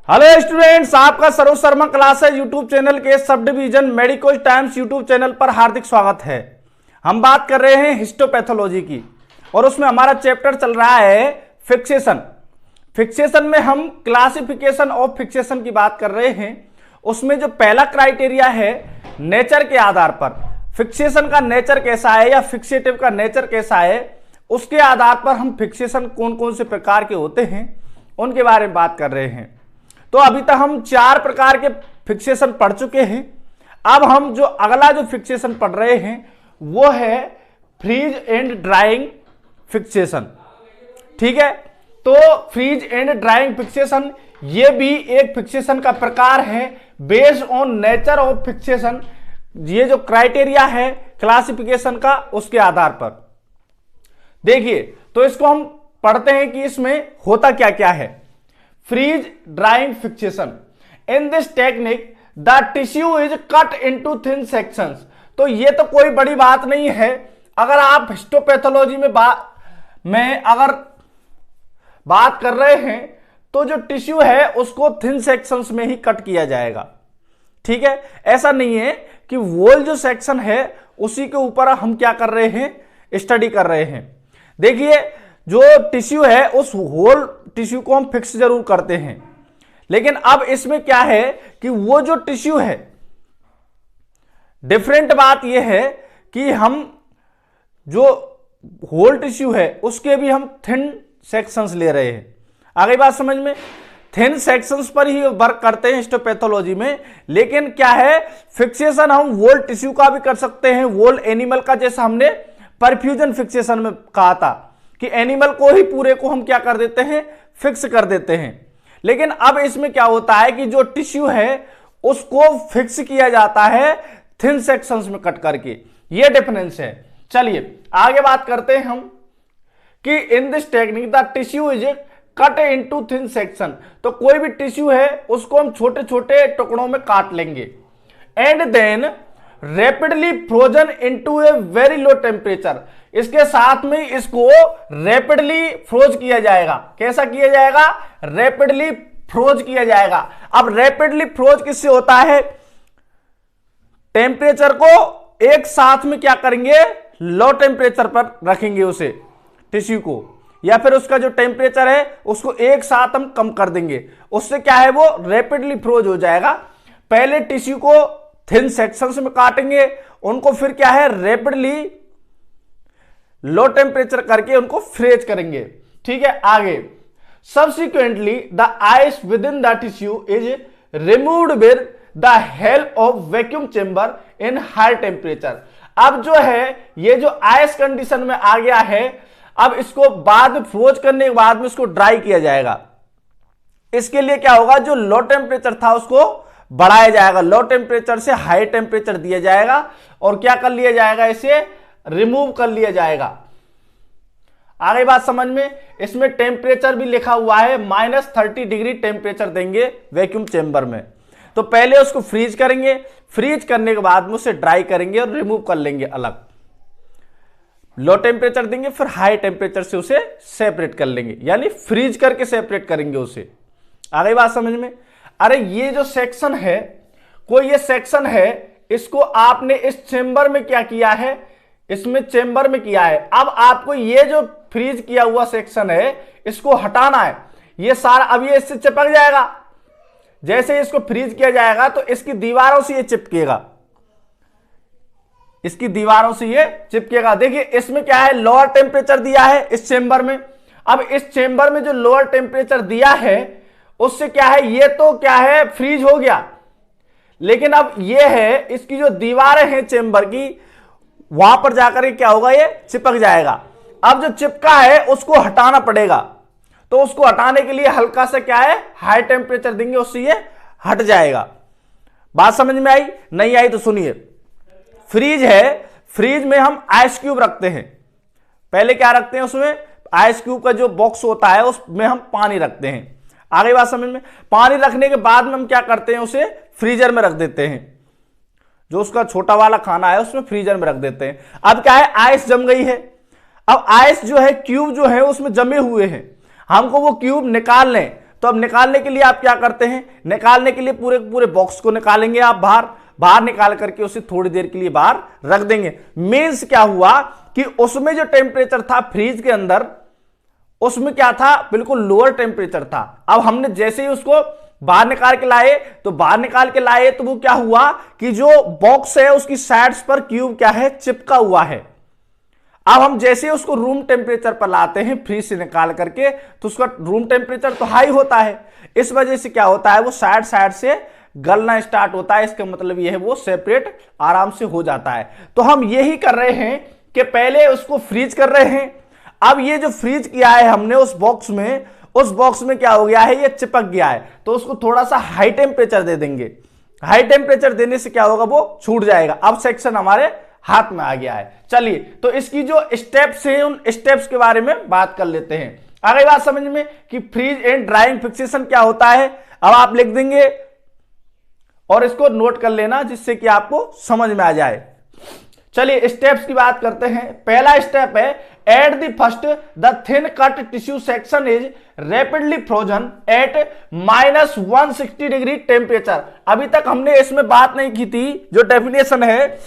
Hello students, आपका Saroj Sharma class है YouTube channel के sub division medical times YouTube channel पर हार्दिक स्वागत है। हम बात कर रहे हैं हिस्टोपैथोलॉजी की और उसमें हमारा चैप्टर चल रहा है फिक्सेशन। फिक्सेशन में हम क्लासिफिकेशन ऑफ फिक्सेशन की बात कर रहे हैं। उसमें जो पहला क्राइटेरिया है नेचर के आधार पर, फिक्सेशन का नेचर कैसा है या फिक्सेटिव का नेचर कैसा है, उसके आधार पर हम फिक्सेशन कौन कौन से प्रकार के होते हैं उनके बारे में बात कर रहे हैं। तो अभी तक हम 4 प्रकार के फिक्सेशन पढ़ चुके हैं। अब हम जो अगला जो फिक्सेशन पढ़ रहे हैं वो है फ्रीज एंड ड्राइंग फिक्सेशन। ठीक है, तो फ्रीज एंड ड्राइंग फिक्सेशन ये भी एक फिक्सेशन का प्रकार है based on nature of fixation. ये जो क्राइटेरिया है क्लासिफिकेशन का उसके आधार पर देखिए, तो इसको हम पढ़ते हैं कि इसमें होता क्या क्या है। Freeze drying fixation, in this technique the tissue is cut into thin sections. तो ये तो कोई बड़ी बात नहीं है। अगर आप हिस्टोपैथोलॉजी में अगर बात कर रहे हैं तो जो टिश्यू है उसको थिन सेक्शंस में ही कट किया जाएगा। ठीक है, ऐसा नहीं है कि वोल जो सेक्शन है उसी के ऊपर हम क्या कर रहे हैं, स्टडी कर रहे हैं। देखिए, जो टिश्यू है उस होल टिश्यू को हम फिक्स जरूर करते हैं, लेकिन अब इसमें क्या है कि वो जो टिश्यू है, डिफरेंट बात यह है कि हम जो होल टिश्यू है उसके भी हम थिन सेक्शंस ले रहे हैं। आगे बात समझ में, थिन सेक्शंस पर ही वर्क करते हैं हिस्टोपैथोलॉजी में। लेकिन क्या है, फिक्सेशन हम वोल टिश्यू का भी कर सकते हैं, वोल एनिमल का, जैसा हमने परफ्यूजन फिक्सेशन में कहा था कि एनिमल को ही पूरे को हम क्या कर देते हैं, फिक्स कर देते हैं। लेकिन अब इसमें क्या होता है कि जो टिश्यू है उसको फिक्स किया जाता है थिन सेक्शंस में कट करके। ये डिफरेंस है। चलिए आगे बात करते हैं हम कि इन this technique the tissue is cut into thin section. तो कोई भी टिश्यू है उसको हम छोटे छोटे टुकड़ों में काट लेंगे and then rapidly frozen into a very low temperature. इसके साथ में इसको रैपिडली फ्रोज किया जाएगा। कैसा किया जाएगा, रैपिडली फ्रोज किया जाएगा। अब रैपिडली फ्रोज किससे होता है, टेम्परेचर को एक साथ में क्या करेंगे, लो टेम्परेचर पर रखेंगे उसे टिश्यू को, या फिर उसका जो टेम्परेचर है उसको एक साथ हम कम कर देंगे। उससे क्या है, वो रैपिडली फ्रोज हो जाएगा। पहले टिश्यू को थिन सेक्शंस में काटेंगे, उनको फिर क्या है, रैपिडली लो टेम्परेचर करके उनको फ्रीज करेंगे। ठीक है, आगे subsequently the ice within the tissue is removed with the help of vacuum chamber in high temperature. अब जो है ये जो आइस कंडीशन में आ गया है, अब इसको बाद में फ्रोज करने के बाद में इसको ड्राई किया जाएगा। इसके लिए क्या होगा, जो लो टेम्परेचर था उसको बढ़ाया जाएगा, लो टेम्परेचर से हाई टेम्परेचर दिया जाएगा और क्या कर लिया जाएगा, इसे रिमूव कर लिया जाएगा। आगे बात समझ में, इसमें टेम्परेचर भी लिखा हुआ है, -30 डिग्री टेम्परेचर देंगे वैक्यूम चेंबर में। तो पहले उसको फ्रीज करेंगे, फ्रीज करने के बाद में उसे ड्राई करेंगे और रिमूव कर लेंगे अलग। लो टेम्परेचर देंगे, फिर हाई टेम्परेचर से उसे सेपरेट कर लेंगे, यानी फ्रीज करके सेपरेट करेंगे उसे। आगे बात समझ में। अरे ये जो सेक्शन है, कोई ये सेक्शन है, इसको आपने इस चेंबर में क्या किया है, इसमें चेंबर में किया है। अब आपको ये जो फ्रीज किया हुआ सेक्शन है इसको हटाना है। ये सारा अब ये इससे चिपक जाएगा। जैसे इसको फ्रीज किया जाएगा तो इसकी दीवारों से ये चिपकेगा, इसकी दीवारों से ये चिपकेगा। देखिए इसमें क्या है, लोअर टेम्परेचर दिया है इस चेंबर में। अब इस चेंबर में जो लोअर टेम्परेचर दिया है उससे क्या है, ये तो क्या है, फ्रीज हो गया। लेकिन अब ये है, इसकी जो दीवारें हैं चेंबर की, वहां पर जाकर क्या होगा, ये चिपक जाएगा। अब जो चिपका है उसको हटाना पड़ेगा। तो उसको हटाने के लिए हल्का सा क्या है, हाई टेम्परेचर देंगे, उससे ये हट जाएगा। बात समझ में आई, नहीं आई तो सुनिए। फ्रीज है, फ्रीज में हम आइस क्यूब रखते हैं। पहले क्या रखते हैं, उसमें आइस क्यूब का जो बॉक्स होता है उसमें हम पानी रखते हैं। आगे बात समझ में, पानी रखने के बाद में हम क्या करते हैं, उसे फ्रीजर में रख देते हैं। जो उसका छोटा वाला खाना है उसमें फ्रीजर में रख देते हैं। अब क्या है, आइस जम गई है। अब आइस जो है, क्यूब जो है उसमें जमे हुए हैं, हमको वो क्यूब निकाल लें। तो अब निकालने के लिए आप क्या करते हैं, निकालने के लिए पूरे पूरे बॉक्स को निकालेंगे आप बाहर निकाल करके उसे थोड़ी देर के लिए बाहर रख देंगे। मींस क्या हुआ कि उसमें जो टेम्परेचर था फ्रीज के अंदर, उसमें क्या था, बिल्कुल लोअर टेम्परेचर था। अब हमने जैसे ही उसको बाहर निकाल के लाए तो वो क्या हुआ कि जो बॉक्स है उसकी साइड्स पर क्यूब क्या है, चिपका हुआ है। अब हम जैसे उसको रूम टेम्परेचर पर लाते हैं फ्रीज से निकाल करके, तो उसका रूम टेम्परेचर तो हाई होता है, इस वजह से क्या होता है, वो साइड से गलना स्टार्ट होता है। इसका मतलब ये है वो सेपरेट आराम से हो जाता है। तो हम यही कर रहे हैं कि पहले उसको फ्रीज कर रहे हैं। अब ये जो फ्रीज किया है हमने उस बॉक्स में क्या हो गया है, ये चिपक गया है, तो उसको थोड़ा सा हाई टेम्परेचर दे देंगे। हाई टेम्परेचर देने से क्या होगा, वो छूट जाएगा। अब सेक्शन हमारे हाथ में आ गया है। चलिए, तो इसकी जो स्टेप्स हैं उन स्टेप्स के बारे में बात कर लेते हैं। आ गई बात समझ में कि फ्रीज एंड ड्राइंग फिक्सेशन क्या होता है। अब आप लिख देंगे और इसको नोट कर लेना जिससे कि आपको समझ में आ जाए। चलिए स्टेप्स की बात करते हैं। पहला स्टेप है, at the first the thin cut tissue section is rapidly frozen at -160 degree temperature. अभी तक हमने इसमें बात नहीं की थी, जो डेफिनेशन है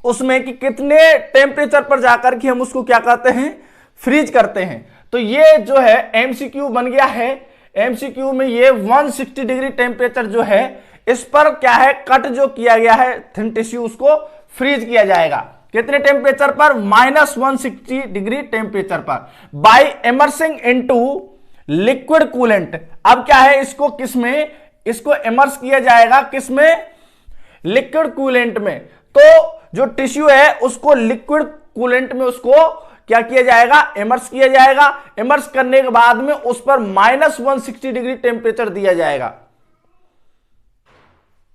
उसमें कि कितने टेम्परेचर पर जाकर के हम उसको क्या करते हैं, फ्रीज करते हैं। तो ये जो है एमसीक्यू बन गया है। एमसीक्यू में ये 160 डिग्री टेम्परेचर जो है, इस पर क्या है, कट जो किया गया है थिन टिश्यू, उसको फ्रीज किया जाएगा। कितने टेम्परेचर पर, -160 डिग्री टेम्परेचर पर, by immersing into liquid coolant. अब क्या है, इसको किसमें, इसको इमर्स किया जाएगा, किसमें, लिक्विड कूलेंट में। तो जो टिश्यू है उसको लिक्विड कूलेंट में उसको क्या किया जाएगा, इमर्स किया जाएगा। इमर्स करने के बाद में उस पर -160 डिग्री टेम्परेचर दिया जाएगा।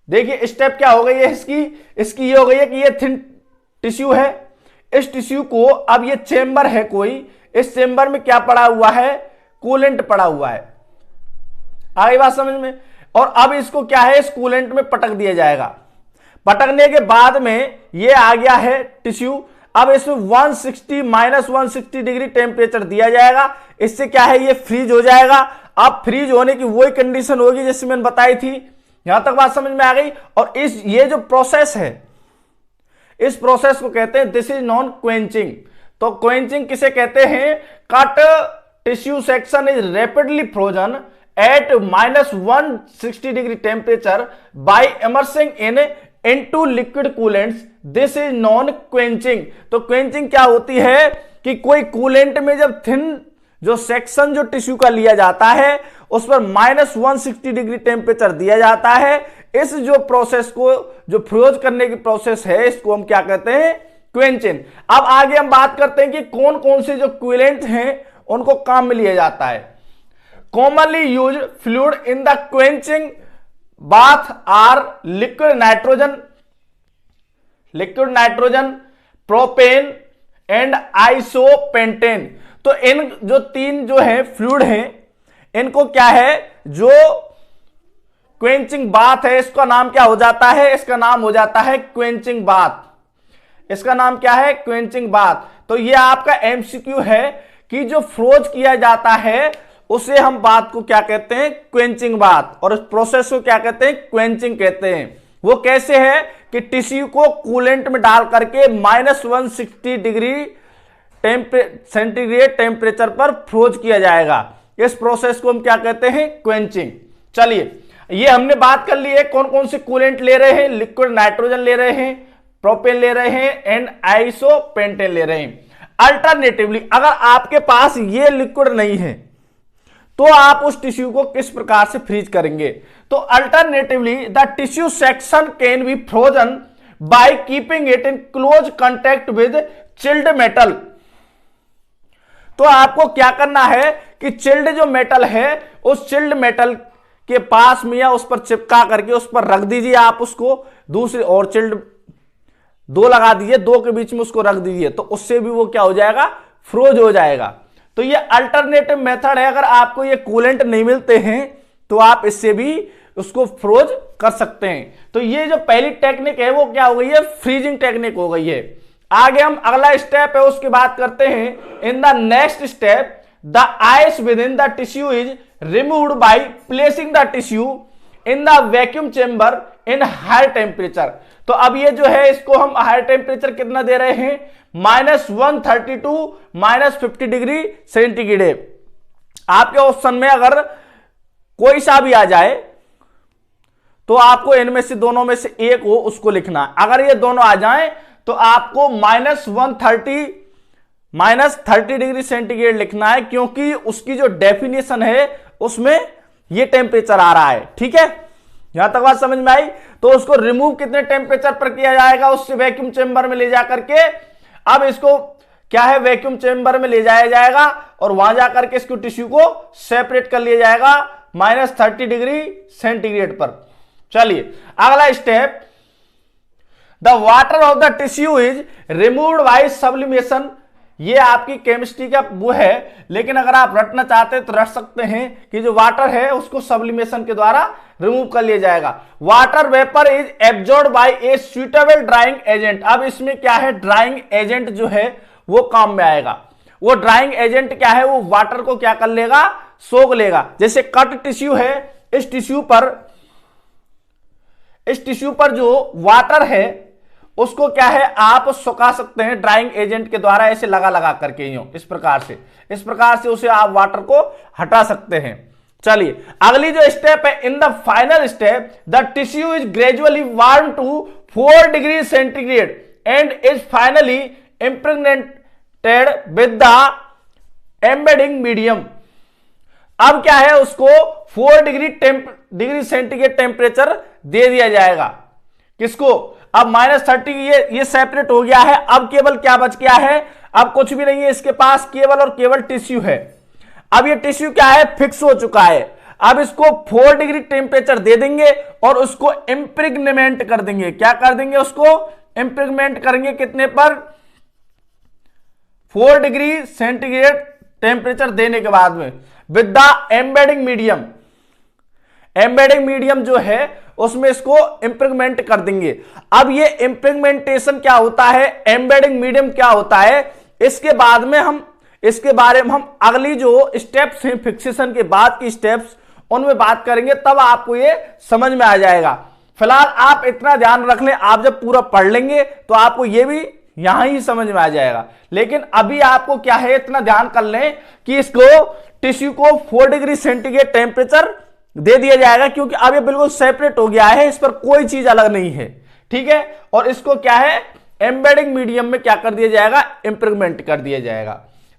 देखिए स्टेप क्या हो गई है इसकी ये हो गई है कि ये थिन टिश्यू है। इस टिश्यू को, अब ये चेंबर है कोई, इस चेंबर में क्या पड़ा हुआ है, कूलेंट पड़ा हुआ है। आगे बात समझ में। और अब इसको क्या है, इस कूलेंट में पटक दिया जाएगा। पटकने के बाद में ये आ गया है टिश्यू। अब इसमें -160 डिग्री टेम्परेचर दिया जाएगा। इससे क्या है, ये फ्रीज हो जाएगा। अब फ्रीज होने की वही कंडीशन होगी जैसे मैंने बताई थी। यहां तक बात समझ में आ गई। और ये जो प्रोसेस है, इस प्रोसेस को कहते हैं, दिस इज नॉन क्वेंचिंग। तो क्वेंचिंग किसे कहते हैं, cut tissue section is rapidly frozen at -160 degree temperature by immersing into liquid coolants, this is non quenching. तो क्वेंचिंग क्या होती है कि कोई कूलेंट में जब थिन जो सेक्शन जो टिश्यू का लिया जाता है उस पर -160 डिग्री टेम्परेचर दिया जाता है। इस जो प्रोसेस को, जो फ्रोज करने की प्रोसेस है, इसको हम क्या कहते हैं, क्वेंचिंग। अब आगे हम बात करते हैं कि कौन कौन से जो कूलेंट हैं उनको काम में लिया जाता है। Commonly use fluid in the quenching bath are liquid nitrogen, propane and isopentane. तो इन जो तीन जो है फ्लूइड हैं, इनको क्या है, जो क्वेंचिंग बाथ है, इसका नाम क्या हो जाता है, इसका नाम हो जाता है क्वेंचिंग बाथ। इसका नाम क्या है, क्वेंचिंग बाथ। तो ये आपका एमसीक्यू है कि जो फ्रोज किया जाता है उसे हम बात को क्या कहते हैं, क्वेंचिंग बात। और इस प्रोसेस को क्या कहते हैं, क्वेंचिंग कहते हैं। वो कैसे है कि टिश्यू को कूलेंट में डाल करके -160 डिग्री सेंटीग्रेड टेम्परेचर पर फ्रोज किया जाएगा। इस प्रोसेस को हम क्या कहते हैं, क्वेंचिंग। चलिए, ये हमने बात कर ली है कौन कौन से कूलेंट ले रहे हैं, लिक्विड नाइट्रोजन ले रहे हैं, प्रोपेन ले रहे हैं एंड आइसोपेंटेन ले रहे हैं। अल्टरनेटिवली अगर आपके पास ये लिक्विड नहीं है तो आप उस टिश्यू को किस प्रकार से फ्रीज करेंगे। तो alternatively the tissue section can be frozen by keeping it in close contact with chilled metal. तो आपको क्या करना है कि चिल्ड जो मेटल है, उस चिल्ड मेटल के पास में या उस पर चिपका करके उस पर रख दीजिए आप उसको। दूसरी और चिल्ड दो लगा दीजिए, दो के बीच में उसको रख दीजिए, तो उससे भी वो क्या हो जाएगा, फ्रोज हो जाएगा। तो ये अल्टरनेटिव मेथड है। अगर आपको ये कूलेंट नहीं मिलते हैं तो आप इससे भी उसको फ्रोज कर सकते हैं। तो ये जो पहली टेक्निक है वो क्या हो गई है, फ्रीजिंग टेक्निक हो गई है। आगे हम अगला स्टेप है उसकी बात करते हैं। In the next step the ice within the tissue is removed by placing the tissue in the vacuum chamber in higher temperature. तो अब ये जो है इसको हम हायर टेम्परेचर कितना दे रहे हैं, -132 -50 डिग्री सेंटीग्रेड। आपके ऑप्शन में अगर कोई सा भी आ जाए तो आपको इनमें से दोनों में से एक हो उसको लिखना है। अगर ये दोनों आ जाएं तो आपको -30 डिग्री सेंटीग्रेड लिखना है, क्योंकि उसकी जो डेफिनेशन है उसमें ये टेम्परेचर आ रहा है। ठीक है, यहां तक बात समझ में आई। तो उसको रिमूव कितने टेम्परेचर पर किया जाएगा, उससे वैक्यूम चेंबर में ले जाकर के, अब इसको क्या है वैक्यूम चेंबर में ले जाया जाएगा और वहां जाकर के इसको टिश्यू को सेपरेट कर लिया जाएगा -30 डिग्री सेंटीग्रेड पर। चलिए अगला step, the water of the tissue is removed bye sublimation. ये आपकी केमिस्ट्री का वो है, लेकिन अगर आप रटना चाहते हैं तो रट सकते हैं कि जो वाटर है उसको सब्लिमेशन के द्वारा रिमूव कर लिया जाएगा। Water vapour is absorbed bye A suitable drying agent. अब इसमें क्या है, ड्राइंग एजेंट जो है वो काम में आएगा। वो ड्राइंग एजेंट क्या है, वो वाटर को क्या कर लेगा, सोख लेगा। जैसे कट टिश्यू है, इस टिश्यू पर जो वाटर है उसको क्या है आप सुखा सकते हैं ड्राइंग एजेंट के द्वारा, ऐसे लगा करके यूं इस प्रकार से उसे आप वाटर को हटा सकते हैं। चलिए अगली जो स्टेप है, in the final step the tissue is gradually warm to 4 degree centigrade and is finally impregnated with the embedding medium. अब क्या है, उसको 4 डिग्री सेंटीग्रेड टेम्परेचर दे दिया जाएगा। किसको, अब -30 ये सेपरेट हो गया है। अब केवल क्या बच गया है, अब कुछ भी नहीं है इसके पास, केवल और केवल टिश्यू है। अब ये टिश्यू क्या है, फिक्स हो चुका है। अब इसको 4 डिग्री टेम्परेचर दे देंगे और उसको इम्प्रेग्नेमेंट कर देंगे। क्या कर देंगे, उसको इम्प्रेग्नेंट करेंगे कितने पर, 4 डिग्री सेंटीग्रेड टेम्परेचर देने के बाद में with the embedding medium. Embedding medium जो है उसमें इसको इम्प्रेगमेंट कर देंगे। अब ये इम्प्रेगमेंटेशन क्या होता है, एम्बेडिंग मीडियम क्या होता है, इसके बारे में हम अगली जो स्टेप्स हैं फिक्सेशन के बाद की स्टेप्स उनमें बात करेंगे, तब आपको ये समझ में आ जाएगा। फिलहाल आप इतना ध्यान रख लें, आप जब पूरा पढ़ लेंगे तो आपको ये भी यहां ही समझ में आ जाएगा। लेकिन अभी आपको क्या है, इतना ध्यान कर लें कि इसको टिश्यू को 4 डिग्री सेंटीग्रेड टेम्परेचर दे दिया जाएगा, क्योंकि अब ये बिल्कुल सेपरेट हो गया है, इस पर कोई चीज अलग नहीं है। ठीक है, और इसको क्या है एम्बेडिंग मीडियम में क्या कर दिया जाएगा, इम्प्रेगमेंट कर दिया जाएगा।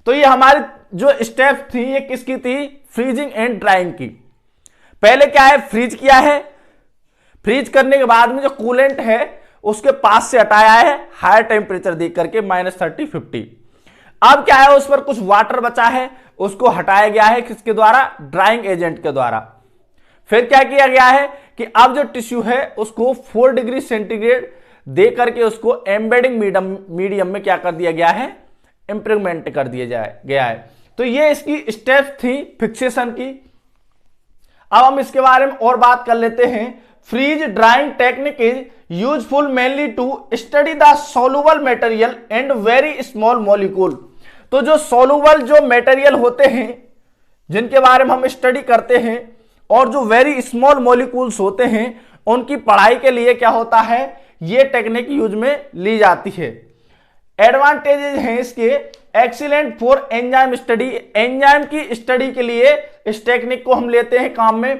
तो ये हमारी जो स्टेप थी ये किसकी थी, फ्रीजिंग एंड ड्राइंग की। पहले क्या है, फ्रीज किया है, फ्रीज करने के बाद में जो कूलेंट है उसके पास से हटाया है हायर टेम्परेचर दे करके -30 50। अब क्या है, उस पर कुछ वाटर बचा है, उसको हटाया गया है किसके द्वारा, ड्राइंग एजेंट के द्वारा। फिर क्या किया गया है कि अब जो टिश्यू है उसको 4 डिग्री सेंटीग्रेड दे करके उसको एम्बेडिंग मीडियम में क्या कर दिया गया है, इम्प्रेगमेंट कर दिया गया है। तो ये इसकी स्टेप थी फिक्सेशन की। अब हम इसके बारे में और बात कर लेते हैं। Freeze drying technique is useful mainly to study the soluble material and very small molecule. तो जो सोलुबल जो मटेरियल होते हैं जिनके बारे में हम स्टडी करते हैं और जो वेरी स्मॉल मॉलिक्यूल्स होते हैं उनकी पढ़ाई के लिए क्या होता है, ये टेक्निक यूज में ली जाती है। एडवांटेजेस हैं इसके, excellent for enzyme study. Enzyme की स्टडी के लिए इस टेक्निक को हम लेते हैं काम में,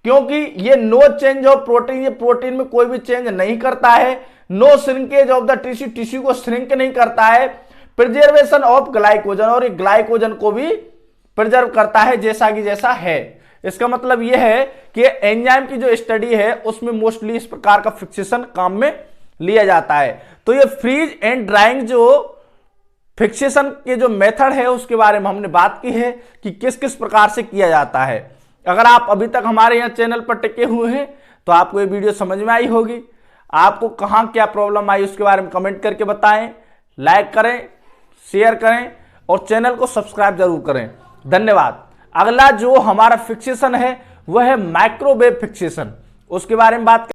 क्योंकि ये नो चेंज ऑफ प्रोटीन, ये प्रोटीन में कोई भी चेंज नहीं करता है। No shrinkage of the tissue, tissue को श्रिंक नहीं करता है। प्रिजर्वेशन ऑफ ग्लाइकोजन, और ये ग्लाइकोजन को भी प्रिजर्व करता है जैसा कि जैसा है। इसका मतलब यह है कि एंजाइम की जो स्टडी है उसमें मोस्टली इस प्रकार का फिक्सेशन काम में लिया जाता है। तो ये फ्रीज एंड ड्राइंग जो फिक्सेशन के जो मेथड है उसके बारे में हमने बात की है कि किस किस प्रकार से किया जाता है। अगर आप अभी तक हमारे यहाँ चैनल पर टिके हुए हैं तो आपको ये वीडियो समझ में आई होगी। आपको कहाँ क्या प्रॉब्लम आई उसके बारे में कमेंट करके बताएं, लाइक करें, शेयर करें और चैनल को सब्सक्राइब जरूर करें। धन्यवाद। अगला जो हमारा फिक्सेशन है वह है माइक्रोवेव फिक्सेशन, उसके बारे में बात